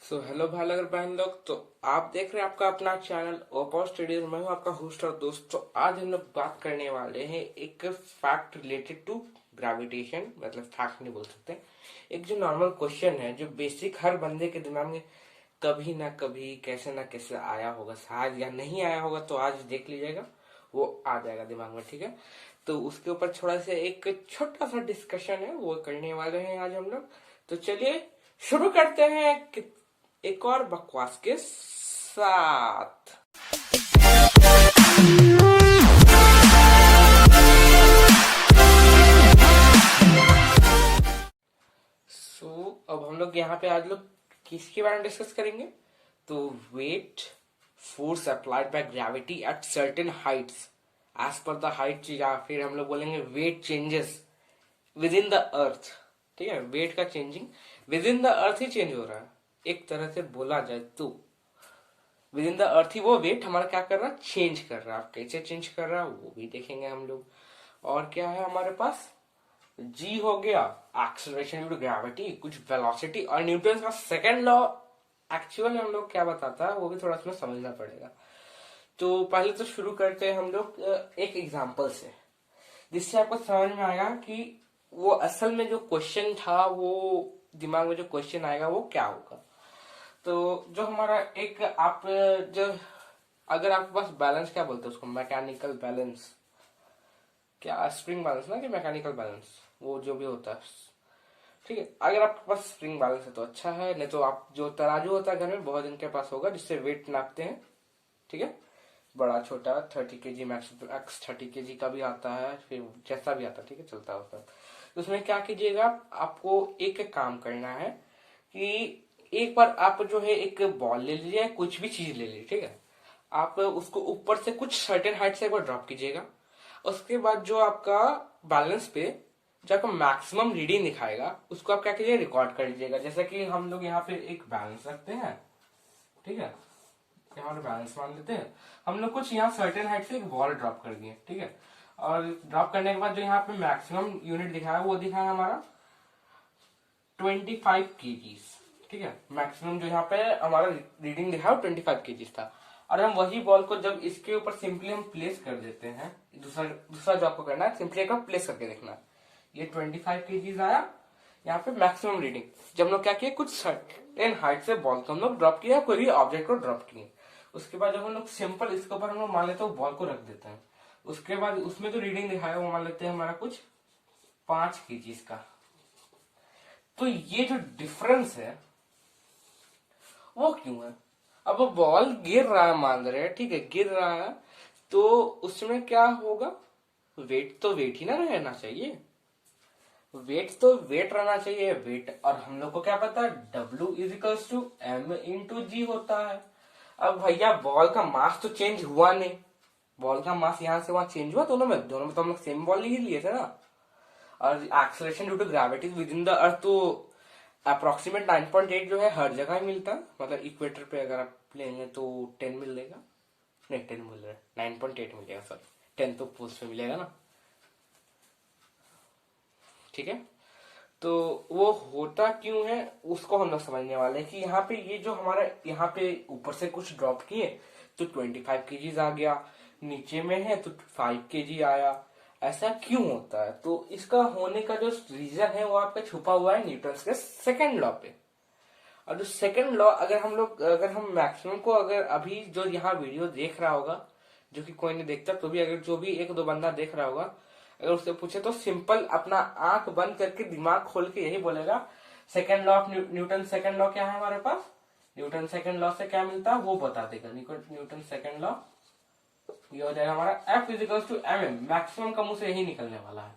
Hello भाई अगर बहन लोग, तो आप देख रहे हैं आपका अपना चैनल ओपो स्टडीज। मैं हूं आपका होस्ट और दोस्त। तो आज हम लोग बात करने वाले हैं एक फैक्ट रिलेटेड टू ग्रेविटेशन। मतलब फैक्ट नहीं बोल सकते, एक जो नॉर्मल क्वेश्चन है जो बेसिक हर बंदे के दिमाग में कभी ना कभी कैसे ना कैसे आया होगा, शायद या नहीं आया होगा। तो आज देख लीजिएगा, वो आ जाएगा दिमाग में। ठीक है, तो उसके ऊपर थोड़ा सा एक छोटा सा डिस्कशन है वो करने वाले हैं आज हम लोग। तो चलिए शुरू करते हैं एक और बकवास के साथ। अब हम लोग यहाँ पे आज लोग किसके बारे में डिस्कस करेंगे? तो weight force applied by gravity at certain heights as per the height, या फिर हम लोग बोलेंगे weight changes within the earth. ठीक है, वेट का changing within the earth ही चेंज हो रहा है, एक तरह से बोला जाए तो। विद इन द अर्थ ही वो वेट हमारा क्या कर रहा है, चेंज कर रहा है। कैसे चेंज कर रहा है वो भी देखेंगे हम लोग। और क्या है हमारे पास, जी हो गया एक्सेलरेशन ड्यू टू ग्रेविटी, कुछ वेलोसिटी, और न्यूटन का सेकंड लॉ एक्चुअल में हम लोग क्या बताता है वो भी थोड़ा सा समझना पड़ेगा। तो पहले तो शुरू करते हैं हम लोग एक एग्जांपल से, जिससे आपको समझ में आएगा कि वो असल में जो क्वेश्चन था, वो दिमाग में जो क्वेश्चन आएगा वो क्या होगा। तो जो हमारा एक आप जो अगर आपके पास बैलेंस, क्या बोलते हैं उसको, मैकेनिकल बैलेंस, क्या स्प्रिंग बैलेंस ना, कि मैकेनिकल बैलेंस, वो जो भी होता है। ठीक है, अगर आपके पास स्प्रिंग बैलेंस है तो अच्छा है, नहीं तो आप जो तराजू होता है घर में बहुत इनके पास होगा, जिससे वेट नापते हैं। ठीक है, बड़ा छोटा 30 kg, मैक्स 30 kg का भी आता है, फिर जैसा भी आता है। ठीक है, चलता होता है। तो उसमें क्या कीजिएगा, आपको एक एक काम करना है कि एक बार आप जो है एक बॉल ले लीजिए, कुछ भी चीज ले लीजिए। ठीक है, आप उसको ऊपर से कुछ सर्टेन हाइट से एक बार ड्रॉप कीजिएगा। उसके बाद जो आपका बैलेंस पे जो आपका मैक्सिमम रीडिंग दिखाएगा, उसको आप क्या कीजिए, रिकॉर्ड कर लीजिएगा। जैसे कि हम लोग यहाँ पे एक बैलेंस रखते हैं। ठीक है, यहाँ पे बैलेंस मान लेते हैं। हम लोग कुछ यहाँ सर्टेन हाइट से एक बॉल ड्रॉप कर दिए। ठीक है, और ड्रॉप करने के बाद जो यहाँ पे मैक्सिमम यूनिट दिखाया वो दिखाया हमारा 25 kg। ठीक है, मैक्सिमम जो यहाँ पे हमारा रीडिंग दिखाया 25 kg था। और हम वही बॉल को जब इसके ऊपर सिंपली हम प्लेस कर देते हैं, दूसरा दूसरा जो आपको करना है, सिंपली एक प्लेस करके देखना है। ये 25 kg आया यहाँ पे मैक्सिमम रीडिंग। जब हम लोग क्या किए, कुछ सर्टेन हाइट से बॉल को हम लोग ड्रॉप किया, कोई भी ऑब्जेक्ट को ड्रॉप किए। उसके बाद जब हम लोग सिंपल इसके ऊपर हम लोग मान लेते हैं बॉल को रख देते हैं। उसके बाद उसमें जो रीडिंग दिखाया वो मान लेते हैं हमारा कुछ 5 kg का। तो ये जो डिफरेंस है वो क्यों है? अब वो बॉल गिर रहा है, मान रहे हैं, ठीक है, गिर रहा है, तो उसमें क्या होगा, वेट तो वेट ही ना रहना चाहिए। वेट तो वेट रहना चाहिए, वेट। और हम लोग को क्या पता है, W is equals to M into g होता है। अब भैया बॉल का मास तो चेंज हुआ नहीं, बॉल का मास यहाँ से वहां चेंज हुआ, दोनों में तो हम लोग सेम बॉल ही लिए थे ना। और acceleration due to gravity within the earth तो अप्रोक्सीमेट 9.8 जो है हर जगह ही मिलता है। मतलब इक्वेटर पे अगर आप लेंगे तो 10 मिलेगा, नहीं 10 मिल रहा है, 9.8 मिलेगा, सॉरी 10 तो पोस्ट पे मिलेगा ना। ठीक है, तो वो होता क्यों है उसको हम लोग समझने वाले हैं कि यहाँ पे ये जो हमारा यहाँ पे ऊपर से कुछ ड्रॉप किए तो 25 kg आ गया, नीचे में है तो 5 kg आया। ऐसा क्यों होता है? तो इसका होने का जो रीजन है वो आपका छुपा हुआ है न्यूटन के सेकंड लॉ पे। और जो सेकंड लॉ, अगर हम मैक्सिमम को, अगर अभी जो यहाँ वीडियो देख रहा होगा, जो कि कोई नहीं देखता, तो भी अगर जो भी एक दो बंदा देख रहा होगा, अगर उससे पूछे तो सिंपल अपना आंख बंद करके दिमाग खोल के यही बोलेगा, second law of Newton second law क्या है हमारे पास, न्यूटन सेकंड लॉ से क्या मिलता है वो बता देगा। न्यूटन सेकंड लॉ ये हो जाएगा हमारा F इजिकल्स to m m. Maximum का मुंह से यही निकलने वाला है।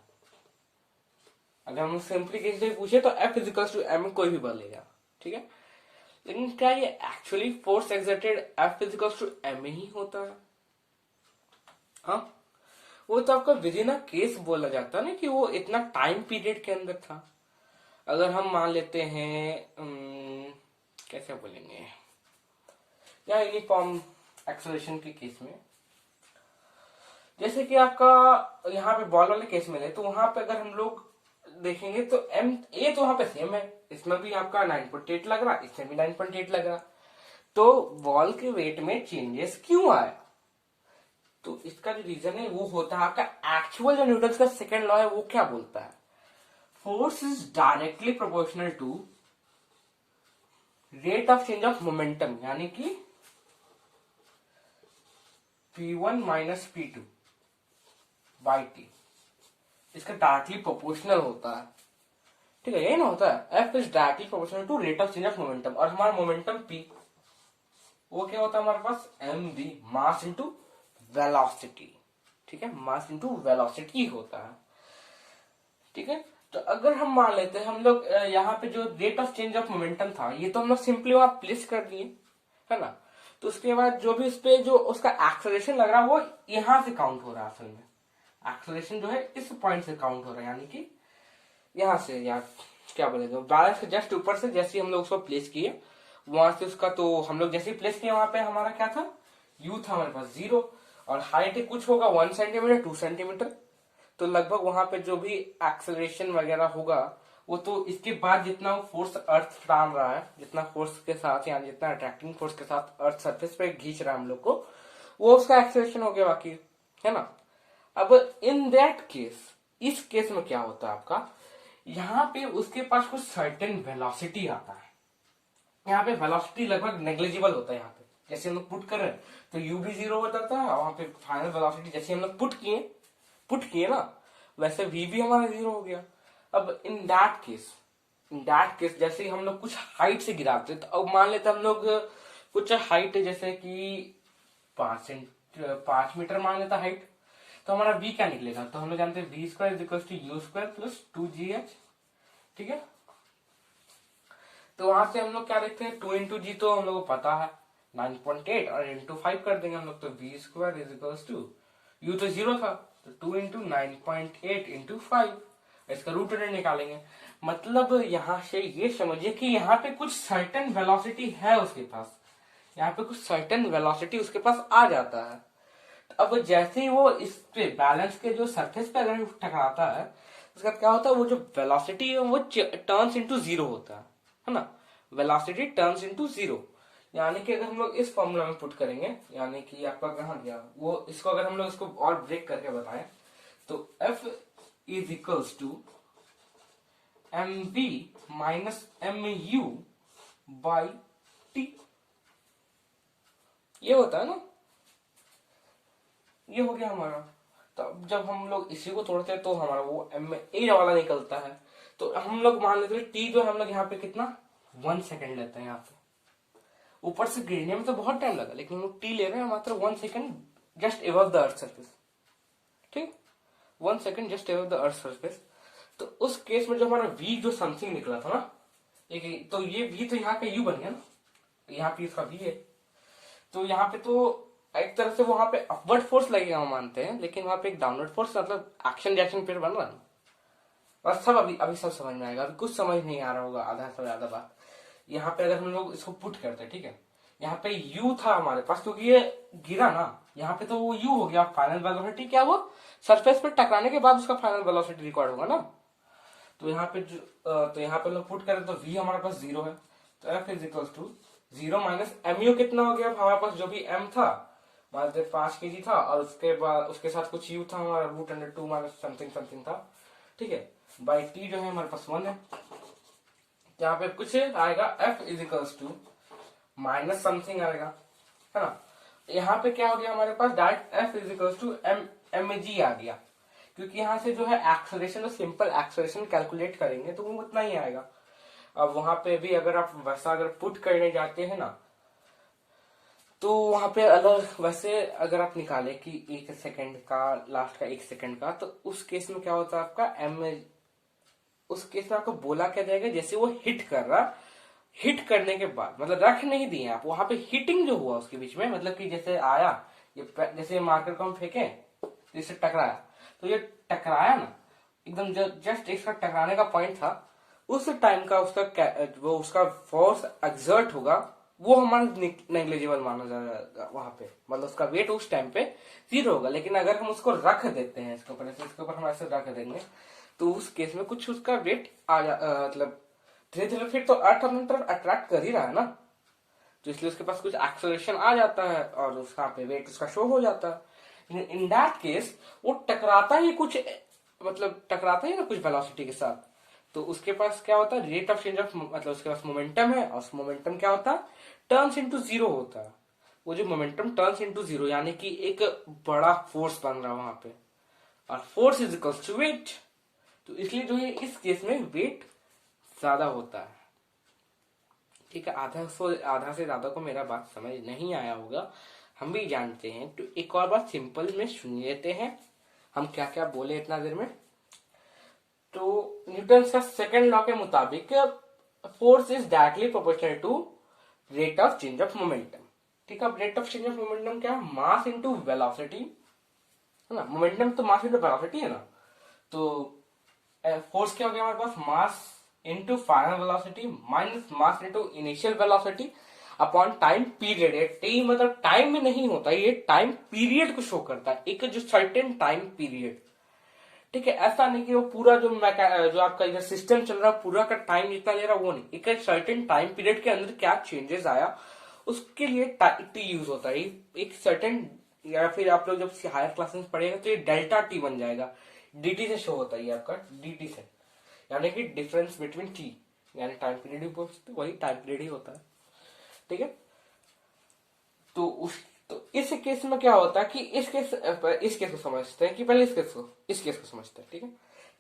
अगर हम सिंपली किसी से पूछे तो F इजिकल्स टू एम कोई भी बोलेगा। ठीक है, लेकिन क्या ये actually force exerted F इजिकल्स to m ही होता है? हाँ, वो तो आपका विद इन अ केस बोला जाता है ना, कि वो इतना टाइम पीरियड के अंदर था। अगर हम मान लेते हैं कैसे बोलेंगे, या यूनिफॉर्म एक्सेलरेशन के केस में, जैसे कि आपका यहाँ पे बॉल वाले केस में ले, तो वहां पे अगर हम लोग देखेंगे तो एम ए तो वहां पे सेम है, इसमें भी आपका 9.8 लग रहा, इसमें भी 9.8 लग रहा, तो बॉल के वेट में चेंजेस क्यों आया? तो इसका जो रीजन है वो होता है आपका एक्चुअल जो न्यूटन का सेकंड लॉ है वो क्या बोलता है, force is directly proportional to rate of change of momentum, यानी कि P1 minus P2 by t, इसका डायरेक्टली प्रोपोर्शनल होता है। ठीक है, यही ना होता है, F is directly proportional to rate of change of momentum, और हमारा मोमेंटम P वो क्या होता है हमारे पास, mv मास इंटू वेलोसिटी। ठीक है, मास इंटू वेलोसिटी होता है। ठीक है, तो अगर हम मान लेते हैं हम लोग यहाँ पे जो rate of change of momentum था ये तो हम लोग सिंपली वहां प्लेस कर दिए, है ना, तो उसके बाद जो भी उस पे जो उसका एक्सेलरेशन लग रहा है वो यहां से काउंट हो रहा है। असल में एक्सेलरेशन जो है इस पॉइंट से काउंट हो रहा है, यानी कि यहां से, या क्या बोलेगा, बैलेंस के जस्ट ऊपर से जैसे हम लोग उसको प्लेस किए वहां से उसका, तो हम लोग जैसे ही प्लेस किए वहां पे हमारा क्या था, यू था हमारे पास 0, और हाइट कुछ होगा 1 सेंटीमीटर 2 सेंटीमीटर, तो लगभग वहां पे जो भी एक्सेलरेशन वगैरह होगा वो तो इसके बाद जितना फोर्स अर्थ डाल रहा है, जितना फोर्स के साथ या जितना अट्रैक्टिंग फोर्स के साथ अर्थ सरफेस पे खींच रहा है हम लोग को, वो उसका एक्सेलरेशन हो गया बाकी, है ना। अब इन दैट केस, इस केस में क्या होता है आपका, यहाँ पे उसके पास कुछ सर्टेन वेलोसिटी आता है, यहाँ पे वेलोसिटी लगभग नेग्लिजिबल होता है। यहाँ पे जैसे हम लोग पुट कर रहे हैं तो यू भी 0 हो जाता है, और वहां पे फाइनल वेलोसिटी जैसे हम लोग पुट किए ना, वैसे वी भी हमारा 0 हो गया। अब इन दैट केस जैसे ही हम लोग कुछ हाइट से गिराते, तो अब मान लेते हम लोग कुछ हाइट जैसे कि 5 मीटर मान लेता हाइट, तो हमारा v क्या निकलेगा, तो हम लोग जानते हैं v square is equal to u square plus 2gh। ठीक है, तो वहां से हम लोग क्या देखते हैं, 2 इंटू जी तो हम लोग को पता है 9.8, और इंटू 5 कर देंगे हम लोग, तो v square is equal to, u तो 0 था तो 2 इंटू 9.8 इंटू 5, इसका रूट अंडर निकालेंगे। मतलब यहां से ये समझिए कि यहाँ पे कुछ सर्टेन वेलोसिटी है उसके पास, यहाँ पे कुछ सर्टेन वेलोसिटी उसके पास आ जाता है। अब जैसे ही वो इस पे बैलेंस के जो सरफेस पे अगर टकराता है, उसका क्या होता है, वो जो वेलोसिटी है वो टर्न्स इनटू 0 होता है ना, वेलोसिटी टर्न्स इनटू 0, यानी कि अगर हम लोग इस फॉर्मूला में पुट करेंगे, यानी कि आपका कहाँ गया वो, इसको अगर हम लोग इसको और ब्रेक करके बताएं तो F is equals to mv minus mu by t, ये होता है ना, ये हो गया हमारा। तो अब जब हम लोग इसी को तोड़ते हैं तो हमारा वो एम ए वाला निकलता है, तो हम लोग मान लेते हैं टी जो है हम लोग यहाँ पे कितना 1 सेकेंड लेते हैं, यहाँ पे ऊपर से गिरने में तो बहुत टाइम लगा, लेकिन हम लोग टी ले रहे हैं मात्र 1 second just above the earth surface. ठीक, 1 second just above the earth surface. तो उस केस में जो हमारा वी जो समथिंग निकला था ना, तो ये वी तो यहाँ का यू बन गया ना, यहाँ पे इसका वी है, तो यहाँ पे तो एक तरह से वहां पे अपवर्ड फोर्स लगेगा हम मानते हैं, लेकिन वहां पे एक डाउनवर्ड फोर्स, मतलब एक्शन रिएक्शन पेयर बन रहा है। और सब अभी अभी सब समझ में आएगा, अभी कुछ समझ नहीं आ रहा होगा आधा से ज्यादा बात। यहाँ पे अगर हम लोग इसको पुट करते हैं, ठीक है, यहाँ पे यू था हमारे पास क्योंकि ये गिरा ना, यहाँ पे तो वो यू हो गया, फाइनल वेलोसिटी क्या, वो सरफेस पे टकराने के बाद उसका फाइनल वेलोसिटी रिकॉर्ड होगा ना। तो यहाँ पे तो यहाँ पे लोग पुट करें तो v हमारे पास 0 है, तो f is equal to 0 minus mu कितना हो गया हमारे पास, जो भी m था मान 5 kg था, और उसके बाद उसके साथ कुछ u था हमारा root under 2 minus something something था। ठीक है, बाई t जो है हमारे पास 1 है, यहाँ पे कुछ आएगा f is equal to minus something आएगा, है ना। यहाँ पे क्या हो गया हमारे पास, direct f is equal to mg आ गया, क्योंकि यहाँ से जो है एक्सेलरेशन, तो सिंपल एक्सेलरेशन कैलकुलेट करेंगे तो वो उतना ही आएगा। अब वहां पे भी अगर आप वैसा अगर पुट करने जाते हैं ना, तो वहां पे अलग वैसे अगर आप निकाले कि 1 सेकंड का, लास्ट का 1 सेकंड का, तो उस केस में क्या होता है आपका उस केस में आपको बोला क्या जाएगा, जैसे वो हिट कर रहा, हिट करने के बाद मतलब रख नहीं दिए आप, वहां पे हिटिंग जो हुआ उसके बीच में, मतलब कि जैसे आया ये, जैसे मार्कर को हम फेंके तो इससे टकराया, तो ये टकराया ना एकदम, जस्ट इसका टकराने का पॉइंट था, उस टाइम का उसका फोर्स एक्सर्ट होगा, वो हमारा नेग्लिजिबल माना जाएगा वहां पे, मतलब उसका वेट उस टाइम पे 0 होगा। लेकिन अगर हम उसको रख देते हैं इसके ऊपर, इसके ऊपर हम ऐसे रख देंगे, तो उस केस में कुछ उसका वेट मतलब धीरे धीरे फिर तो अर्थ अपनी तरफ अट्रैक्ट कर ही रहा है ना, तो इसलिए उसके पास कुछ एक्सेलरेशन आ जाता है और उसका पे वेट उसका शो हो जाता है। इन दैट केस वो टकराता ही कुछ, मतलब टकराता ही ना कुछ वेलोसिटी के साथ, तो उसके पास क्या होता है, रेट ऑफ चेंज ऑफ, मतलब उसके पास मोमेंटम है और मोमेंटम क्या होता है, टर्न्स इनटू जीरो होता है। वो जो मोमेंटम टर्न्स इनटू जीरो यानी कि एक बड़ा फोर्स बन रहा है वहां पे, और force is equals to weight. तो इसलिए जो है इस केस में वेट ज्यादा होता है। ठीक है, आधा से ज्यादा को मेरा बात समझ नहीं आया होगा, हम भी जानते हैं। तो एक और बात सिंपल में सुन लेते हैं हम क्या क्या बोले इतना देर में। तो न्यूटन का सेकंड लॉ के मुताबिक force is directly proportional to rate of change of momentum. ठीक है, अब rate of change of momentum क्या है, मास इंटू वेलोसिटी है ना, मोमेंटम तो मास इंटू वेलोसिटी है ना, तो फोर्स क्या हो गया हमारे पास, mass into final velocity minus mass into initial velocity upon time period. T मतलब टाइम में नहीं होता, ये टाइम पीरियड को शो करता है, एक जो सर्टेन टाइम पीरियड। ठीक है, ऐसा नहीं कि वो पूरा जो आपका इधर सिस्टम चल रहा है पूरा का टाइम जितना ले रहा है वो नहीं, एक सर्टेन टाइम पीरियड के अंदर क्या चेंजेस आया उसके लिए टी यूज होता है। एक सर्टेन, या फिर आप लोग जब हायर क्लास में पढ़ेगा तो ये डेल्टा टी बन जाएगा, डीटी से शो होता है ये आपका, डीटी से, यानी कि डिफरेंस बिटवीन टी, यानी टाइम पीरियड भी बोलते वही टाइम पीरियड ही होता है। ठीक है, तो इस केस में क्या होता है कि इस केस को समझते हैं कि पहले इस केस को समझते हैं। ठीक है,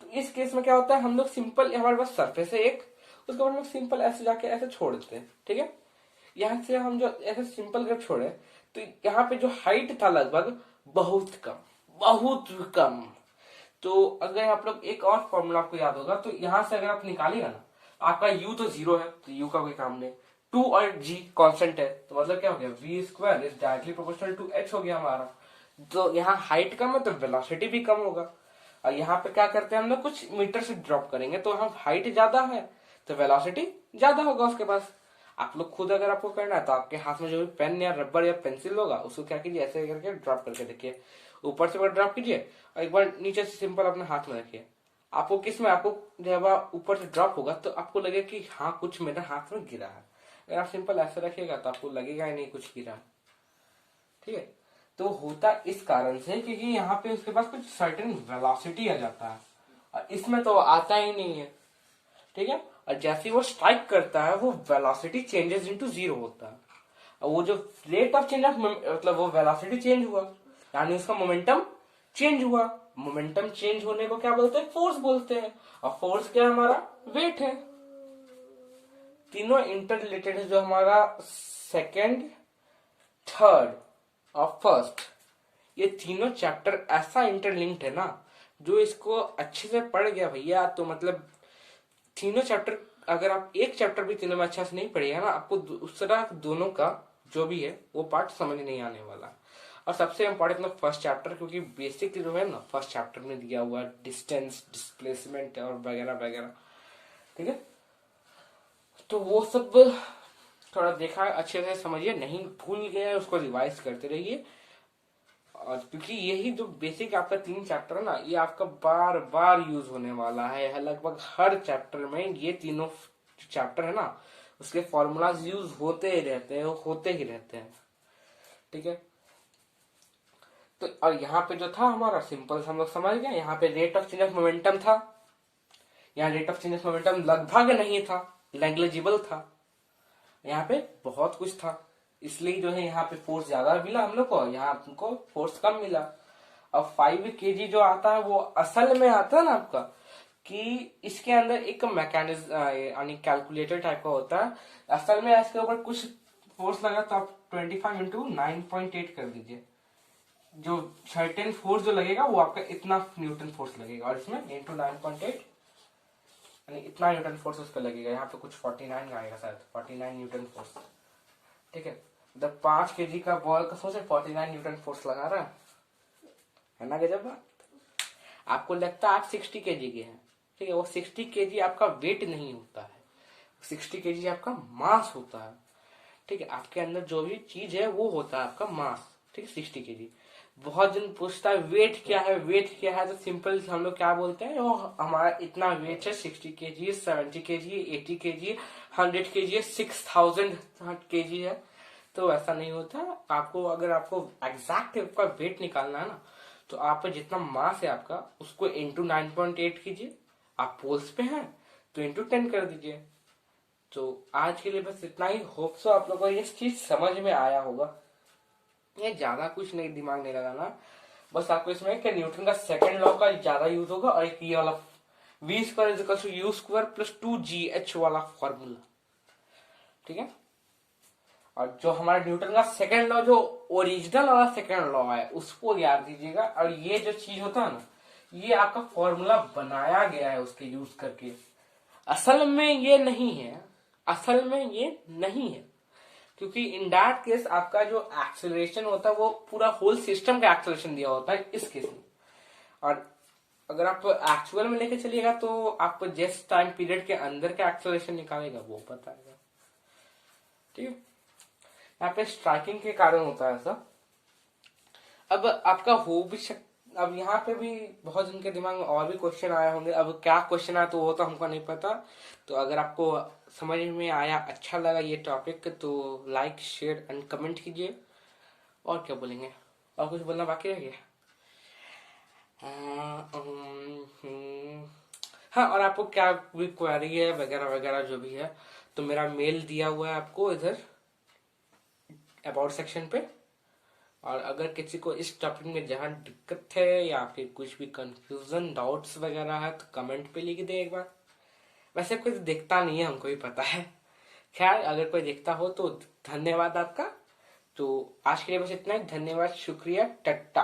तो इस केस में क्या होता है, हम लोग सिंपल, हमारे पास सरफेस है एक, उसके बाद हम लोग सिंपल ऐसे जाके ऐसे छोड़ देते हैं। ठीक है, यहां से हम जो ऐसे सिंपल कर छोड़े तो यहाँ पे जो हाइट था लगभग बहुत कम, बहुत कम। तो अगर आप लोग एक और फॉर्मूला आपको याद होगा, तो यहां से अगर आप निकालिएगा ना, आपका u तो जीरो है तो u का कोई काम नहीं, 2 और g कांस्टेंट है, तो मतलब क्या हो गया, v square is directly proportional to h हो गया हमारा। तो यहाँ हाइट कम है तो वेलोसिटी भी कम होगा, और यहाँ पे क्या करते हैं हम लोग कुछ मीटर से ड्रॉप करेंगे, तो हम हाइट ज्यादा है तो वेलोसिटी ज्यादा होगा उसके पास। आप लोग खुद अगर आपको करना है तो आपके हाथ में जो भी पेन या रबर या पेंसिल होगा उसको क्या कीजिए, ऐसे करके ड्रॉप करके देखिए, ऊपर से ड्रॉप कीजिए और एक बार नीचे से सिंपल अपने हाथ में रखिए। आपको किस में, आपको जब ऊपर से ड्रॉप होगा तो आपको लगेगा कि हाँ कुछ मेरे हाथ में गिरा है, अगर आप सिंपल ऐसे रखिएगा तो आपको लगेगा ही नहीं कुछ गिरा। ठीक है, तो होता इस कारण से क्योंकि यहाँ पे उसके पास कुछ सर्टेन वेलोसिटी आ जाता है और इसमें तो आता ही नहीं है। ठीक है, और जैसे वो स्ट्राइक करता है वो वेलोसिटी चेंजेस इनटू जीरो होता है, और वो जो रेट ऑफ चेंज ऑफ, मतलब वो वेलोसिटी चेंज हुआ यानी उसका मोमेंटम चेंज हुआ। मोमेंटम चेंज होने को क्या बोलते हैं, फोर्स बोलते हैं, और फोर्स क्या हमारा, वेट है। तीनों इंटर रिलेटेड है, जो हमारा सेकंड, थर्ड और फर्स्ट, ये तीनों चैप्टर ऐसा इंटरलिंक्ड है ना, जो इसको अच्छे से पढ़ गया भैया तो मतलब तीनों चैप्टर, अगर आप एक चैप्टर भी तीनों में अच्छा से नहीं पढ़िएगा ना, आपको उस तरह दोनों का जो भी है वो पार्ट समझ नहीं आने वाला। और सबसे इम्पोर्टेंट ना फर्स्ट चैप्टर, क्योंकि बेसिक जो है ना फर्स्ट चैप्टर में दिया हुआ डिस्टेंस, डिस्प्लेसमेंट और वगैरह वगैरह। ठीक है, तो वो सब थोड़ा देखा अच्छे से समझिए, नहीं भूल गया उसको रिवाइज करते रहिए। और क्योंकि यही जो बेसिक आपका 3 चैप्टर है ना, ये आपका बार बार यूज होने वाला है, लगभग हर चैप्टर में ये तीनों चैप्टर है ना उसके फॉर्मूलाज यूज होते ही रहते हैं, होते ही रहते हैं। ठीक है, तो और यहाँ पे जो था हमारा सिंपल हम लोग समझ गए, यहाँ पे rate of change of momentum था, यहाँ rate of change of momentum लगभग नहीं था, नेग्लिजिबल था, यहाँ पे बहुत कुछ था, इसलिए जो है यहाँ पे फोर्स ज्यादा मिला हम लोग को, यहाँ हमको फोर्स कम मिला। अब 5 kg जो आता है वो असल में आता है ना आपका, कि इसके अंदर एक मैकेनिज्म यानी कैलकुलेटर टाइप का होता है, असल में इसके ऊपर कुछ फोर्स लगा तो आप 25 इंटू 9.8 कर दीजिए, जो सर्टेन फोर्स जो लगेगा वो आपका इतना न्यूटन फोर्स लगेगा, और इसमें इंटू 9.8 यानी इतना न्यूटन फोर्स उसका लगेगा, यहाँ पे कुछ 49 आएगा शायद, 49 न्यूटन फोर्स। ठीक है, जब 5 kg का बॉल का सोचे 49 न्यूटन फोर्स लगा रहा है ना, गजब बात। आपको लगता है आप 60 kg के हैं, ठीक है, वो 60 kg आपका वेट नहीं होता है, 60 kg आपका मास होता है। ठीक है, आपके अंदर जो भी चीज है वो होता है आपका मास। ठीक है, 60 kg बहुत जन पूछता है वेट क्या है, वेट क्या है, तो सिंपल हम लोग क्या बोलते हैं, वो हमारा इतना वेट है, 60 kg, 70 kg, 80 kg, 100 kg, 6000 kg है। तो ऐसा नहीं होता। आपको अगर आपको एग्जैक्ट आपका वेट निकालना है ना, तो आप पे जितना मास है आपका उसको इंटू 9.8 कीजिए। आप पोल्स पे हैं तो इंटू 10 कर दीजिए। तो आज के लिए बस इतना ही। होप सो आप लोगों को ये चीज समझ में आया होगा। ये ज्यादा कुछ नहीं, दिमाग नहीं लगाना। बस आपको इसमें कि न्यूटन का सेकंड लॉ का ज्यादा यूज होगा, और एक ये वाला v square is equal to u square plus 2gh वाला फॉर्मूला। ठीक है। और जो हमारा न्यूटन का सेकंड लॉ, जो ओरिजिनल वाला सेकंड लॉ है, उसको याद दीजिएगा। और ये जो चीज होता है ना, ये आपका फॉर्मूला बनाया गया है उसके यूज करके। असल में ये नहीं है, असल में ये नहीं है। क्योंकि इन दैट केस आपका जो एक्सेलरेशन होता है वो पूरा होल सिस्टम का एक्सेलरेशन दिया होता है इस केस में। और अगर आप एक्चुअल में लेके चलिएगा तो आपको जिस टाइम पीरियड के अंदर का एक्सेलरेशन निकालेगा वो बताएगा। ठीक है। यहाँ पे स्ट्राइकिंग के कारण होता है ऐसा। अब आपका हो भी अब यहाँ पे भी बहुत जिनके दिमाग में और भी क्वेश्चन आए होंगे। अब क्या क्वेश्चन आया तो वो तो हमको नहीं पता। तो अगर आपको समझ में आया, अच्छा लगा ये टॉपिक, तो लाइक शेयर एंड कमेंट कीजिए। और क्या बोलेंगे, और कुछ बोलना बाकी रह गया? हाँ, और आपको क्या भी क्वेरी है वगैरह वगैरह जो भी है, तो मेरा मेल दिया हुआ है आपको इधर अबाउट सेक्शन पे। और अगर किसी को इस टॉपिक में जहां दिक्कत है या फिर कुछ भी कंफ्यूजन डाउट्स वगैरह है तो कमेंट पे लिख दे एक बार। वैसे कोई देखता नहीं है, हमको भी पता है। खैर, अगर कोई देखता हो तो धन्यवाद आपका। तो आज के लिए बस इतना ही। धन्यवाद, शुक्रिया, टट्टा।